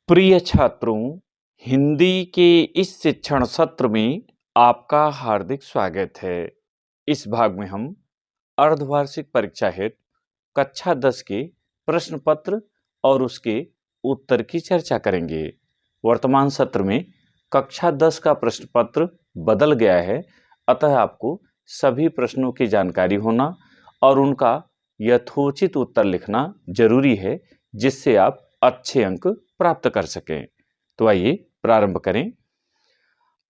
प्रिय छात्रों, हिंदी के इस शिक्षण सत्र में आपका हार्दिक स्वागत है। इस भाग में हम अर्धवार्षिक परीक्षा हेतु कक्षा 10 के प्रश्न पत्र और उसके उत्तर की चर्चा करेंगे। वर्तमान सत्र में कक्षा 10 का प्रश्न पत्र बदल गया है, अतः आपको सभी प्रश्नों की जानकारी होना और उनका यथोचित उत्तर लिखना जरूरी है, जिससे आप अच्छे अंक प्राप्त कर सकें। तो आइए प्रारंभ करें।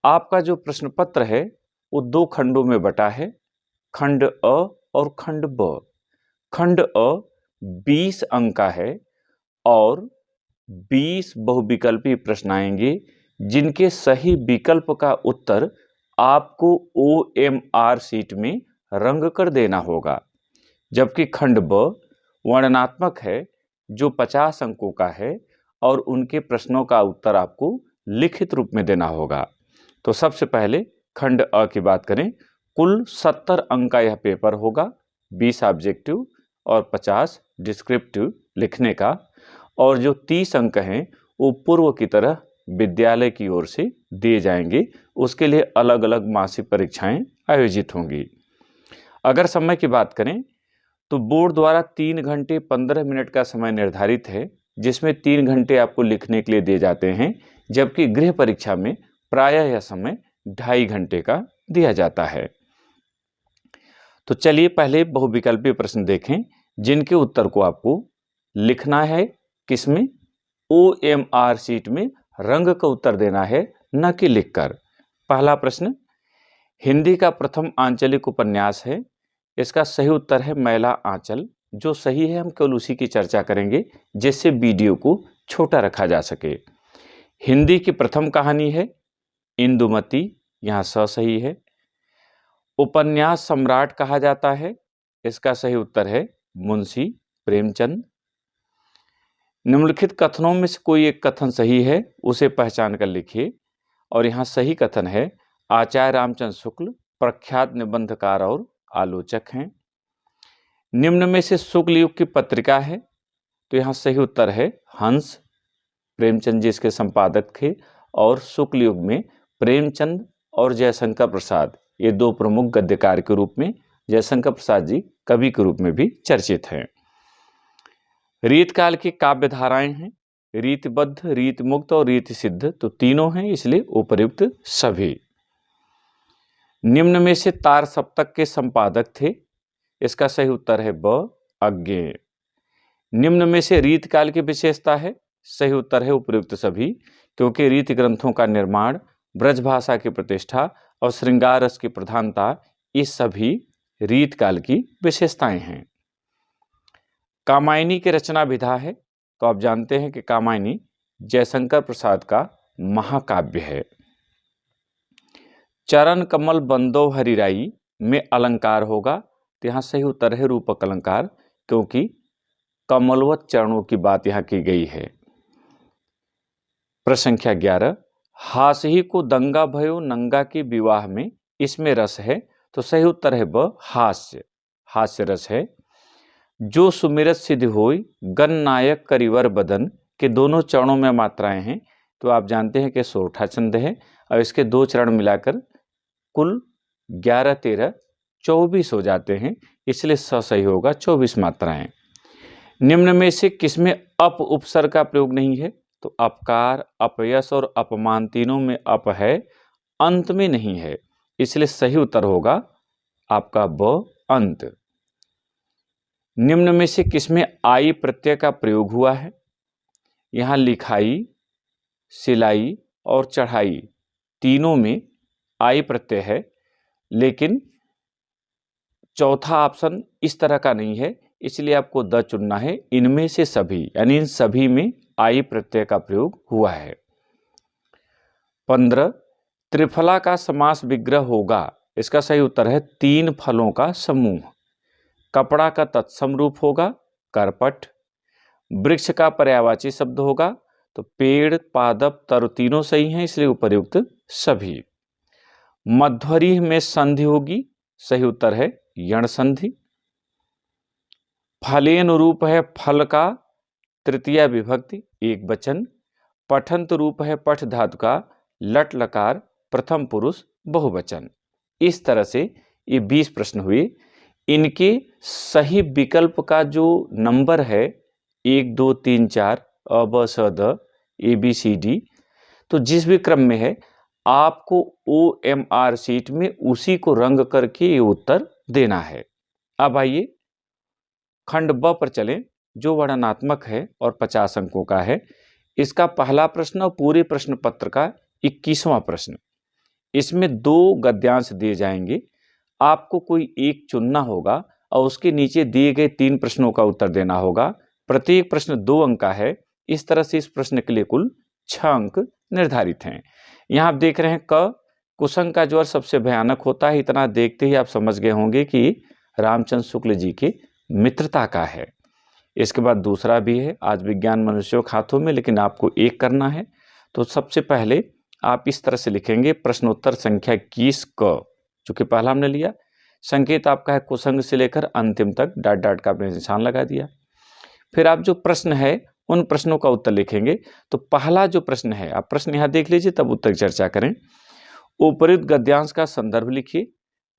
आपका जो प्रश्न पत्र है वो दो खंडों में बटा है, खंड अ और खंड ब। खंड अ 20 अंक का है और 20 बहुविकल्पी प्रश्न आएंगे, जिनके सही विकल्प का उत्तर आपको OMR शीट में रंग कर देना होगा। जबकि खंड ब वर्णनात्मक है, जो 50 अंकों का है और उनके प्रश्नों का उत्तर आपको लिखित रूप में देना होगा। तो सबसे पहले खंड अ की बात करें, कुल 70 अंक का यह पेपर होगा, 20 ऑब्जेक्टिव और 50 डिस्क्रिप्टिव लिखने का, और जो 30 अंक हैं वो पूर्व की तरह विद्यालय की ओर से दिए जाएंगे। उसके लिए अलग अलग मासिक परीक्षाएं आयोजित होंगी। अगर समय की बात करें तो बोर्ड द्वारा 3 घंटे 15 मिनट का समय निर्धारित है, जिसमें 3 घंटे आपको लिखने के लिए दिए जाते हैं, जबकि गृह परीक्षा में प्रायः यह समय 2.5 घंटे का दिया जाता है। तो चलिए पहले बहुविकल्पी प्रश्न देखें, जिनके उत्तर को आपको लिखना है किसमें, OMR शीट में रंग का उत्तर देना है, न कि लिखकर। पहला प्रश्न, हिंदी का प्रथम आंचलिक उपन्यास है। इसका सही उत्तर है मैला आंचल। जो सही है हम केवल उसी की चर्चा करेंगे, जिससे वीडियो को छोटा रखा जा सके। हिंदी की प्रथम कहानी है इंदुमती, यहाँ सही है। उपन्यास सम्राट कहा जाता है। इसका सही उत्तर है मुंशी प्रेमचंद। निम्नलिखित कथनों में से कोई एक कथन सही है, उसे पहचान कर लिखिए। और यहाँ सही कथन है, आचार्य रामचंद्र शुक्ल प्रख्यात निबंधकार और आलोचक हैं। निम्न में से शुक्ल युग की पत्रिका है, तो यहाँ सही उत्तर है हंस। प्रेमचंद जी इसके संपादक थे और शुक्ल युग में प्रेमचंद और जयशंकर प्रसाद, ये दो प्रमुख गद्यकार के रूप में, जयशंकर प्रसाद जी कवि के रूप में भी चर्चित हैं। रीतकाल की काव्य धाराएं हैं, रीतिबद्ध, रीतिमुक्त और रीति सिद्ध, तो तीनों हैं, इसलिए उपर्युक्त सभी। निम्न में से तार सप्तक के संपादक थे। इसका सही उत्तर है ब अज्ञेय। निम्न में से रीतकाल की विशेषता है। सही उत्तर है उपर्युक्त सभी, क्योंकि रीति ग्रंथों का निर्माण, ब्रजभाषा की प्रतिष्ठा और श्रृंगार रस की प्रधानता, ये सभी रीतकाल की विशेषताएं हैं। कामायनी की रचना विधा है, तो आप जानते हैं कि कामायनी जयशंकर प्रसाद का महाकाव्य है। चरण कमल बंदो हरिराई में अलंकार होगा, तो यहाँ सही उत्तर है रूपक अलंकार, क्योंकि कमलवत चरणों की बात यहाँ की गई है। प्रश्न संख्या 11, हासही को दंगा भयो नंगा के विवाह में, इसमें रस है, तो सही उत्तर है ब हास्य, हास्य रस है। जो सुमिरत सिद्ध होई गण नायक करिवर बदन के दोनों चरणों में मात्राएं हैं, तो आप जानते हैं कि सोरठा छंद है और इसके दो चरण मिलाकर कुल 11, 13, 24 हो जाते हैं, इसलिए सही होगा 24 मात्राएं। निम्न में से किसमें अप उपसर्ग का प्रयोग नहीं है, तो अपकार, अपयश और अपमान तीनों में अप है, अंत में नहीं है, इसलिए सही उत्तर होगा आपका ब अंत। निम्न में से किसमें आई प्रत्यय का प्रयोग हुआ है, यहाँ लिखाई, सिलाई और चढ़ाई तीनों में आई प्रत्यय है, लेकिन चौथा ऑप्शन इस तरह का नहीं है, इसलिए आपको द चुनना है। इनमें से सभी, यानी इन सभी में आई प्रत्यय का प्रयोग हुआ है। 15, त्रिफला का समास विग्रह होगा। इसका सही उत्तर है 3 फलों का समूह। कपड़ा का तत्सम रूप होगा करपट। वृक्ष का पर्यायवाची शब्द होगा, तो पेड़, पादप, तर तीनों सही हैं, इसलिए उपर्युक्त सभी। मध्वरी में संधि होगी, सही उत्तर है यण संधि। फलेन रूप है फल का तृतीया विभक्ति एक वचन, पठंत रूप है पठ धातु का, लट लकार प्रथम पुरुष बहुवचन। इस तरह से ये 20 प्रश्न हुए। इनके सही विकल्प का जो नंबर है 1 2 3 4 अ ब स द ABCD, तो जिस भी क्रम में है आपको OMR शीट में उसी को रंग करके ये उत्तर देना है। अब आइए खंड ब पर चलें, जो वर्णनात्मक है और 50 अंकों का है। इसका पहला प्रश्न और पूरे प्रश्न पत्र का 21वां प्रश्न। इसमें 2 गद्यांश दिए जाएंगे, आपको कोई एक चुनना होगा और उसके नीचे दिए गए 3 प्रश्नों का उत्तर देना होगा। प्रत्येक प्रश्न 2 अंक का है। इस तरह से इस प्रश्न के लिए कुल 6 अंक निर्धारित हैं। यहाँ आप देख रहे हैं क, कुसंग का ज्वर सबसे भयानक होता है। इतना देखते ही आप समझ गए होंगे कि रामचंद्र शुक्ल जी के मित्रता का है। इसके बाद दूसरा भी है, आज विज्ञान मनुष्यों के हाथों में, लेकिन आपको एक करना है। तो सबसे पहले आप इस तरह से लिखेंगे, प्रश्नोत्तर संख्या 21 क, जो कि पहला हमने लिया। संकेत आपका है कुसंग से लेकर अंतिम तक, डॉट डॉट का आपने निशान लगा दिया। फिर आप जो प्रश्न है उन प्रश्नों का उत्तर लिखेंगे। तो पहला जो प्रश्न है, आप प्रश्न यहाँ देख लीजिए तब उत्तर की चर्चा करें। उपरित गद्यांश का संदर्भ लिखिए,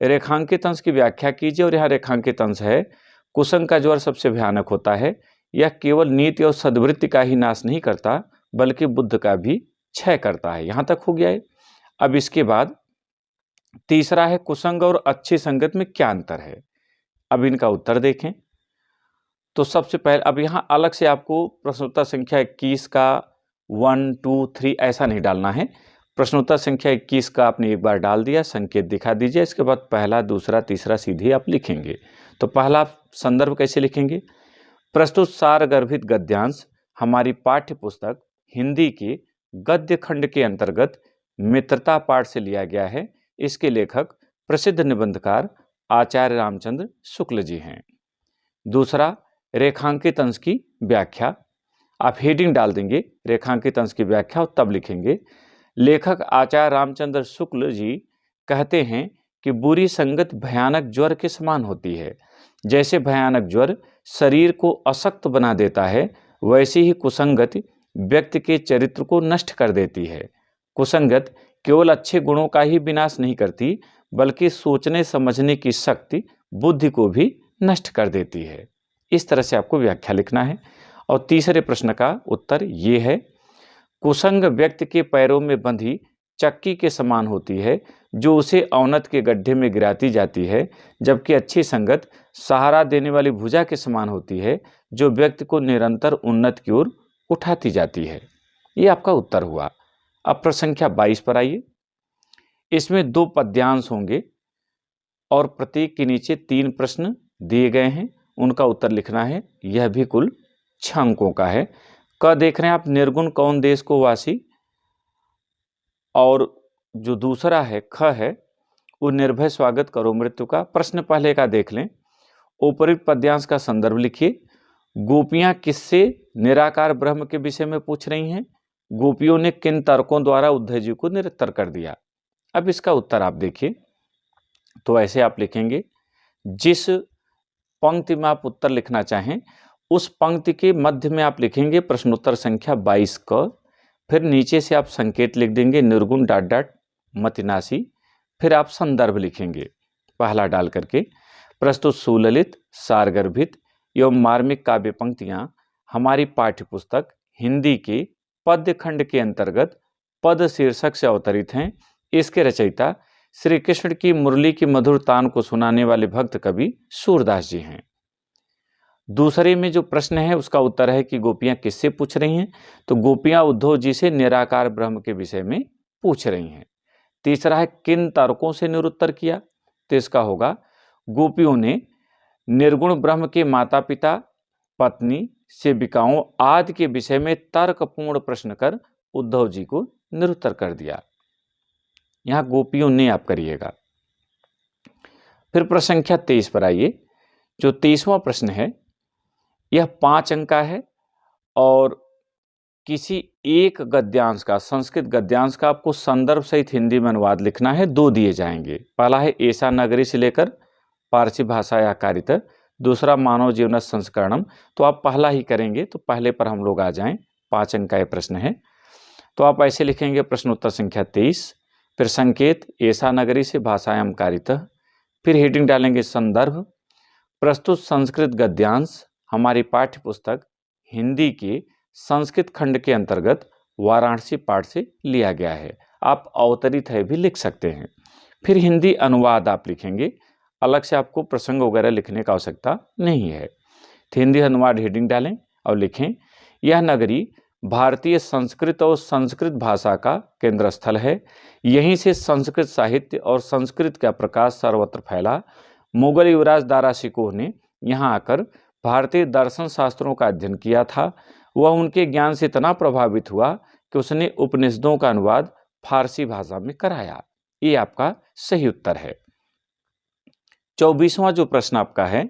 रेखांकित अंश की व्याख्या कीजिए। और यहाँ रेखांकित अंश है, कुसंग का ज्वर सबसे भयानक होता है। यह केवल नीति और सद्वृत्ति का ही नाश नहीं करता, बल्कि बुद्ध का भी क्षय करता है। यहाँ तक हो गया है। अब इसके बाद तीसरा है, कुसंग और अच्छी संगत में क्या अंतर है। अब इनका उत्तर देखें। तो सबसे पहले अब यहाँ अलग से आपको प्रश्नोत्तर संख्या 21 का 1 2 3 ऐसा नहीं डालना है। प्रश्नोत्तर संख्या 21 का आपने एक बार डाल दिया, संकेत दिखा दीजिए। इसके बाद पहला दूसरा तीसरा सीधे आप लिखेंगे। तो पहला संदर्भ कैसे लिखेंगे, प्रस्तुत सारगर्भित गद्यांश हमारी पाठ्य पुस्तक हिंदी के गद्य खंड के अंतर्गत मित्रता पाठ से लिया गया है। इसके लेखक प्रसिद्ध निबंधकार आचार्य रामचंद्र शुक्ल जी हैं। दूसरा, रेखांकित अंश की व्याख्या। आप हेडिंग डाल देंगे रेखांकित अंश की व्याख्या और तब लिखेंगे, लेखक आचार्य रामचंद्र शुक्ल जी कहते हैं कि बुरी संगत भयानक ज्वर के समान होती है। जैसे भयानक ज्वर शरीर को अशक्त बना देता है, वैसे ही कुसंगत व्यक्ति के चरित्र को नष्ट कर देती है। कुसंगत केवल अच्छे गुणों का ही विनाश नहीं करती, बल्कि सोचने समझने की शक्ति बुद्धि को भी नष्ट कर देती है। इस तरह से आपको व्याख्या लिखना है। और तीसरे प्रश्न का उत्तर ये है, कुसंग व्यक्ति के पैरों में बंधी चक्की के समान होती है, जो उसे अवनत के गड्ढे में गिराती जाती है, जबकि अच्छी संगत सहारा देने वाली भुजा के समान होती है, जो व्यक्ति को निरंतर उन्नत की ओर उठाती जाती है। ये आपका उत्तर हुआ। अब प्रश्न संख्या 22 पर आइए। इसमें 2 पद्यांश होंगे और प्रत्येक के नीचे 3 प्रश्न दिए गए हैं, उनका उत्तर लिखना है। यह भी कुल 6 अंकों का है। क देख रहे हैं आप, निर्गुण कौन देश को वासी। और जो दूसरा है ख है, वो निर्भय स्वागत करो मृत्यु का। प्रश्न पहले का देख लें, उपरिक्त पद्यांश का संदर्भ लिखिए। गोपियां किससे निराकार ब्रह्म के विषय में पूछ रही हैं। गोपियों ने किन तर्कों द्वारा उद्धव जी को निरुत्तर कर दिया। अब इसका उत्तर आप देखिए। तो ऐसे आप लिखेंगे, जिस पंक्ति में आप उत्तर लिखना चाहें उस पंक्ति के मध्य में आप लिखेंगे प्रश्नोत्तर संख्या 22 क। फिर नीचे से आप संकेत लिख देंगे, निर्गुण डॉट डॉट मतिनासी। फिर आप संदर्भ लिखेंगे पहला डाल करके, प्रस्तुत सुललित सारगर्भित एवं मार्मिक काव्य पंक्तियां हमारी पाठ्य पुस्तक हिंदी के पद्य खंड के अंतर्गत पद शीर्षक से अवतरित हैं। इसके रचयिता श्री कृष्ण की मुरली की मधुर तान को सुनाने वाले भक्त कवि सूरदास जी हैं। दूसरे में जो प्रश्न है उसका उत्तर है कि गोपियां किससे पूछ रही हैं। तो गोपियां उद्धव जी से निराकार ब्रह्म के विषय में पूछ रही हैं। तीसरा है, किन तर्कों से निरुत्तर किया। तो इसका होगा, गोपियों ने निर्गुण ब्रह्म के माता पिता, पत्नी, सेविकाओं आदि के विषय में तर्कपूर्ण प्रश्न कर उद्धव जी को निरुत्तर कर दिया। यहां गोपियों ने आप करिएगा। फिर प्रश्न संख्या 23 पर आइए। जो 23वां प्रश्न है यह 5 अंक का है और किसी एक गद्यांश का, संस्कृत गद्यांश का आपको संदर्भ सहित हिंदी में अनुवाद लिखना है। 2 दिए जाएंगे। पहला है ऐसा नगरी से लेकर पारसी भाषा या कारित, दूसरा मानव जीवन संस्करणम। तो आप पहला ही करेंगे, तो पहले पर हम लोग आ जाएं। 5 अंक का यह प्रश्न है। तो आप ऐसे लिखेंगे प्रश्नोत्तर संख्या 23, फिर संकेत ऐसा नगरी से भाषायाम कारितः, फिर हेडिंग डालेंगे संदर्भ प्रस्तुत संस्कृत गद्यांश हमारी पाठ्य पुस्तक हिंदी के संस्कृत खंड के अंतर्गत वाराणसी पाठ से लिया गया है। आप अवतरित है भी लिख सकते हैं। फिर हिंदी अनुवाद आप लिखेंगे, अलग से आपको प्रसंग वगैरह लिखने का आवश्यकता नहीं है। तो हिंदी अनुवाद हेडिंग डालें और लिखें, यह नगरी भारतीय संस्कृत और संस्कृत भाषा का केंद्र स्थल है। यहीं से संस्कृत साहित्य और संस्कृत का प्रकाश सर्वत्र फैला। मुगल युवराज दारा शिकोह ने यहाँ आकर भारतीय दर्शन शास्त्रों का अध्ययन किया था। वह उनके ज्ञान से इतना प्रभावित हुआ कि उसने उपनिषदों का अनुवाद फारसी भाषा में कराया। ये आपका सही उत्तर है। 24वां जो प्रश्न आपका है,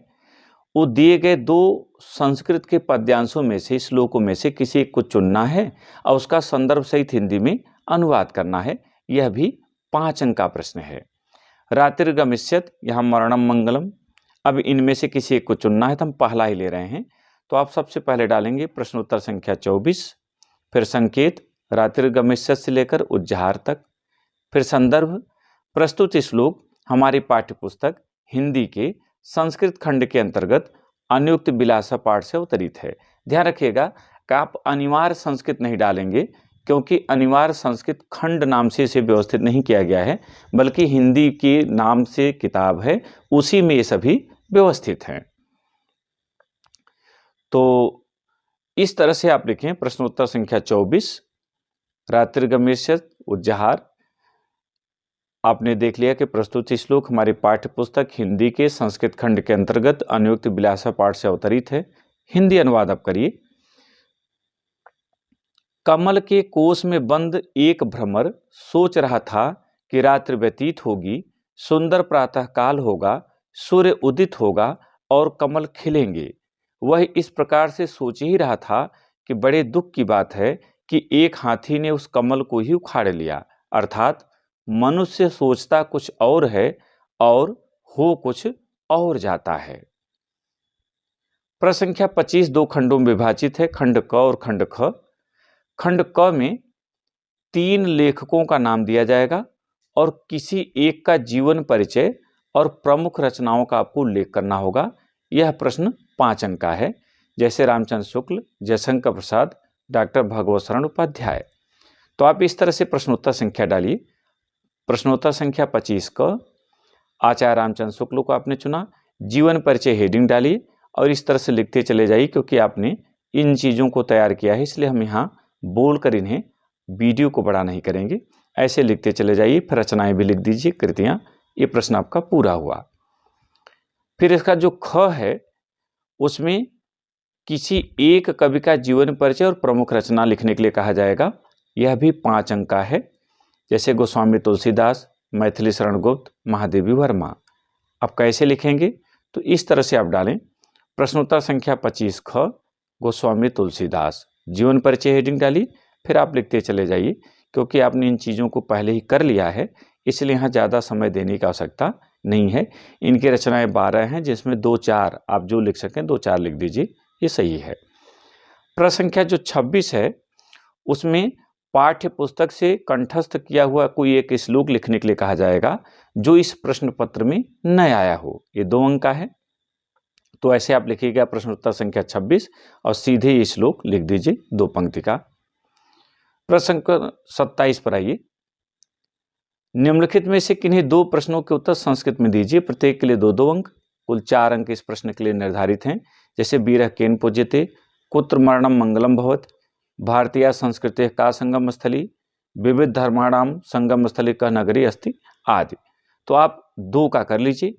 वो दिए गए दो संस्कृत के पद्यांशों में से, श्लोकों में से किसी एक को चुनना है और उसका संदर्भ सहित हिंदी में अनुवाद करना है। यह भी 5 अंक का प्रश्न है। रात्रिर्गमिष्यत, यहाँ मरणम मंगलम। अब इनमें से किसी एक को चुनना है, तो हम पहला ही ले रहे हैं। तो आप सबसे पहले डालेंगे प्रश्नोत्तर संख्या 24, फिर संकेत रात्रिर्गमिष्यत से लेकर उज्जहार तक, फिर संदर्भ प्रस्तुत श्लोक हमारी पाठ्यपुस्तक हिंदी के संस्कृत खंड के अंतर्गत अनुयुक्त बिलासा पाठ से अवतरित है। ध्यान रखिएगा कि आप अनिवार्य संस्कृत नहीं डालेंगे, क्योंकि अनिवार्य संस्कृत खंड नाम से इसे व्यवस्थित नहीं किया गया है, बल्कि हिंदी के नाम से किताब है, उसी में ये सभी व्यवस्थित हैं। तो इस तरह से आप लिखें प्रश्नोत्तर संख्या 24, रात्रिर्गमिष्यत उज्जहार। आपने देख लिया कि प्रस्तुत श्लोक हमारी पाठ्यपुस्तक हिंदी के संस्कृत खंड के अंतर्गत अनुयुक्त बिलासा पाठ से अवतरित है। हिंदी अनुवाद आप करिए। कमल के कोष में बंद एक भ्रमर सोच रहा था कि रात्रि व्यतीत होगी, सुंदर प्रातः काल होगा, सूर्य उदित होगा और कमल खिलेंगे। वह इस प्रकार से सोच ही रहा था कि बड़े दुख की बात है कि एक हाथी ने उस कमल को ही उखाड़ लिया। अर्थात मनुष्य सोचता कुछ और है और हो कुछ और जाता है। प्रश्न संख्या 25 दो खंडों में विभाजित है, खंड क और खंड ख। खंड क में 3 लेखकों का नाम दिया जाएगा और किसी एक का जीवन परिचय और प्रमुख रचनाओं का आपको उल्लेख करना होगा। यह प्रश्न 5 अंक का है, जैसे रामचंद्र शुक्ल, जयशंकर प्रसाद, डॉक्टर भगवत शरण उपाध्याय। तो आप इस तरह से प्रश्नोत्तर संख्या डालिए। प्रश्नोत्तर संख्या 25 क, आचार्य रामचंद्र शुक्ल को आपने चुना, जीवन परिचय हेडिंग डालिए और इस तरह से लिखते चले जाइए, क्योंकि आपने इन चीज़ों को तैयार किया है, इसलिए हम यहाँ बोलकर इन्हें वीडियो को बड़ा नहीं करेंगे। ऐसे लिखते चले जाइए, फिर रचनाएं भी लिख दीजिए, कृतियाँ। ये प्रश्न आपका पूरा हुआ। फिर इसका जो ख है, उसमें किसी एक कवि का जीवन परिचय और प्रमुख रचना लिखने के लिए कहा जाएगा। यह भी 5 अंक का है, जैसे गोस्वामी तुलसीदास, मैथिली शरण गुप्त, महादेवी वर्मा। अब कैसे लिखेंगे? तो इस तरह से आप डालें प्रश्नोत्तर संख्या 25 ख, गोस्वामी तुलसीदास, जीवन परिचय हेडिंग डालिए, फिर आप लिखते चले जाइए। क्योंकि आपने इन चीज़ों को पहले ही कर लिया है, इसलिए यहाँ ज़्यादा समय देने की आवश्यकता नहीं है। इनकी रचनाएं 12 हैं, जिसमें 2-4 आप जो लिख सकें 2-4 लिख दीजिए, ये सही है। प्रश्न संख्या जो 26 है, उसमें पाठ्य पुस्तक से कंठस्थ किया हुआ कोई एक श्लोक लिखने के लिए कहा जाएगा जो इस प्रश्न पत्र में न आया हो। ये 2 अंक का है। तो ऐसे आप लिखिएगा प्रश्नोत्तर संख्या 26 और सीधे ये श्लोक लिख दीजिए 2 पंक्ति का। प्रश्न 27 पर आइए। निम्नलिखित में से किन्हीं 2 प्रश्नों के उत्तर संस्कृत में दीजिए, प्रत्येक के लिए 2-2 अंक। कुल 4 अंक इस प्रश्न के लिए निर्धारित हैं, जैसे बीरः केन पूज्यते, कुत्र मरणम मंगलम भवत, भारतीय संस्कृति का संगम स्थली, विविध धर्माणाम संगम स्थली का नगरी अस्ति आदि। तो आप 2 का कर लीजिए।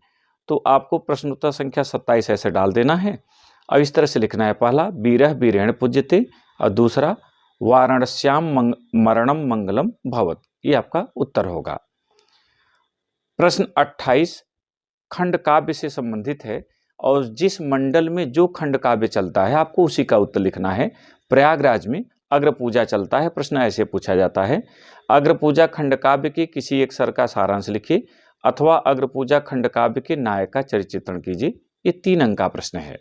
तो आपको प्रश्नोत्तर संख्या 27 ऐसे डाल देना है और इस तरह से लिखना है। पहला बीरः बीरेण पूज्यते और दूसरा वाराणस्याम मरणम मंगलम भवत। ये आपका उत्तर होगा। प्रश्न 28 खंड काव्य से संबंधित है और जिस मंडल में जो खंड काव्य चलता है आपको उसी का उत्तर लिखना है। प्रयागराज में अग्र पूजा चलता है, प्रश्न ऐसे पूछा जाता है, अग्र पूजा खंड काव्य के किसी एक स्वर का सारांश लिखिए अथवा अग्र पूजा खंड काव्य के नायक का चरित्र चित्रण कीजिए। ये 3 अंक का प्रश्न है।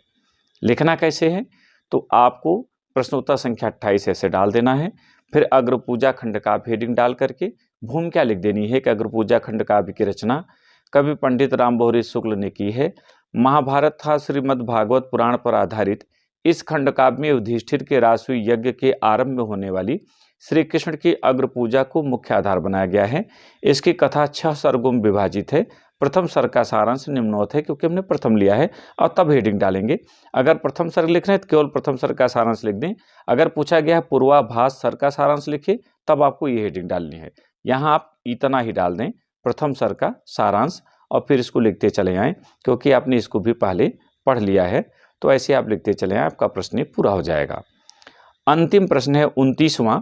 लिखना कैसे है? तो आपको प्रश्नोत्तर संख्या 28 ऐसे डाल देना है। फिर अग्रपूजा खंड काव्य हेडिंग डाल करके भूमिका लिख देनी है कि अग्रपूजा खंड काव्य की रचना कवि पंडित रामबोहरी शुक्ल ने की है। महाभारत था श्रीमद् भागवत पुराण पर आधारित। इस खंड काव्य में युधिष्ठिर के राजसूय यज्ञ के आरंभ में होने वाली श्री कृष्ण की अग्रपूजा को मुख्य आधार बनाया गया है। इसकी कथा 6 सर्गों में विभाजित है। प्रथम सर्ग का सारांश निम्नवत है, क्योंकि हमने प्रथम लिया है और तब हेडिंग डालेंगे। अगर प्रथम सर्ग लिख रहे हैं तो केवल प्रथम सर्ग का सारांश लिख दें। अगर पूछा गया है पूर्वाभास सर्ग का सारांश लिखिए, तब आपको ये हेडिंग डालनी है। यहाँ आप इतना ही डाल दें, प्रथम सर्ग का सारांश, और फिर इसको लिखते चले आएँ, क्योंकि आपने इसको भी पहले पढ़ लिया है। तो ऐसे आप लिखते चले आएँ, आपका प्रश्न पूरा हो जाएगा। अंतिम प्रश्न है 29वां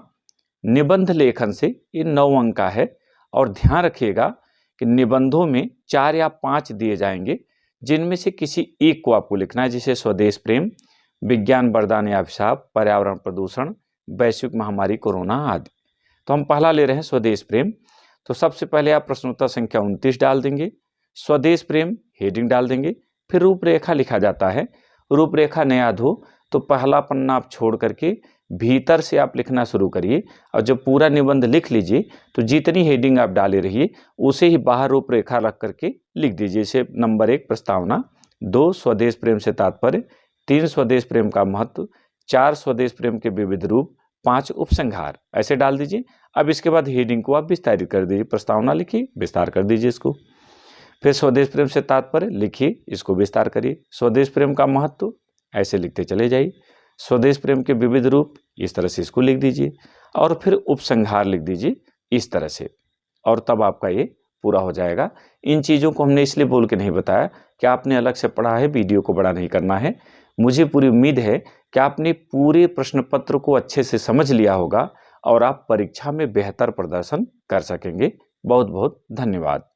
निबंध लेखन से। ये 9 अंक का है और ध्यान रखिएगा कि निबंधों में 4 या 5 दिए जाएंगे, जिनमें से किसी एक को आपको लिखना है, जैसे स्वदेश प्रेम, विज्ञान वरदान या अभिशाप, पर्यावरण प्रदूषण, वैश्विक महामारी कोरोना आदि। तो हम पहला ले रहे हैं स्वदेश प्रेम। तो सबसे पहले आप प्रश्नोत्तर संख्या 29 डाल देंगे, स्वदेश प्रेम हेडिंग डाल देंगे। फिर रूपरेखा लिखा जाता है। रूपरेखा न याद हो तो पहला पन्ना आप छोड़ करके भीतर से आप लिखना शुरू करिए, और जब पूरा निबंध लिख लीजिए तो जितनी हेडिंग आप डाले रहिए उसे ही बाहर रूपरेखा रख करके लिख दीजिए। जैसे नंबर 1 प्रस्तावना, 2 स्वदेश प्रेम से तात्पर्य, 3 स्वदेश प्रेम का महत्व, 4 स्वदेश प्रेम के विविध रूप, 5 उपसंहार, ऐसे डाल दीजिए। अब इसके बाद हेडिंग को आप विस्तारित कर दीजिए। प्रस्तावना लिखिए, विस्तार कर दीजिए इसको। फिर स्वदेश प्रेम से तात्पर्य लिखिए, इसको विस्तार करिए। स्वदेश प्रेम का महत्व, ऐसे लिखते चले जाइए। स्वदेश प्रेम के विविध रूप, इस तरह से इसको लिख दीजिए। और फिर उपसंहार लिख दीजिए इस तरह से, और तब आपका ये पूरा हो जाएगा। इन चीज़ों को हमने इसलिए बोल के नहीं बताया कि आपने अलग से पढ़ा है, वीडियो को बड़ा नहीं करना है। मुझे पूरी उम्मीद है कि आपने पूरे प्रश्न पत्र को अच्छे से समझ लिया होगा और आप परीक्षा में बेहतर प्रदर्शन कर सकेंगे। बहुत बहुत धन्यवाद।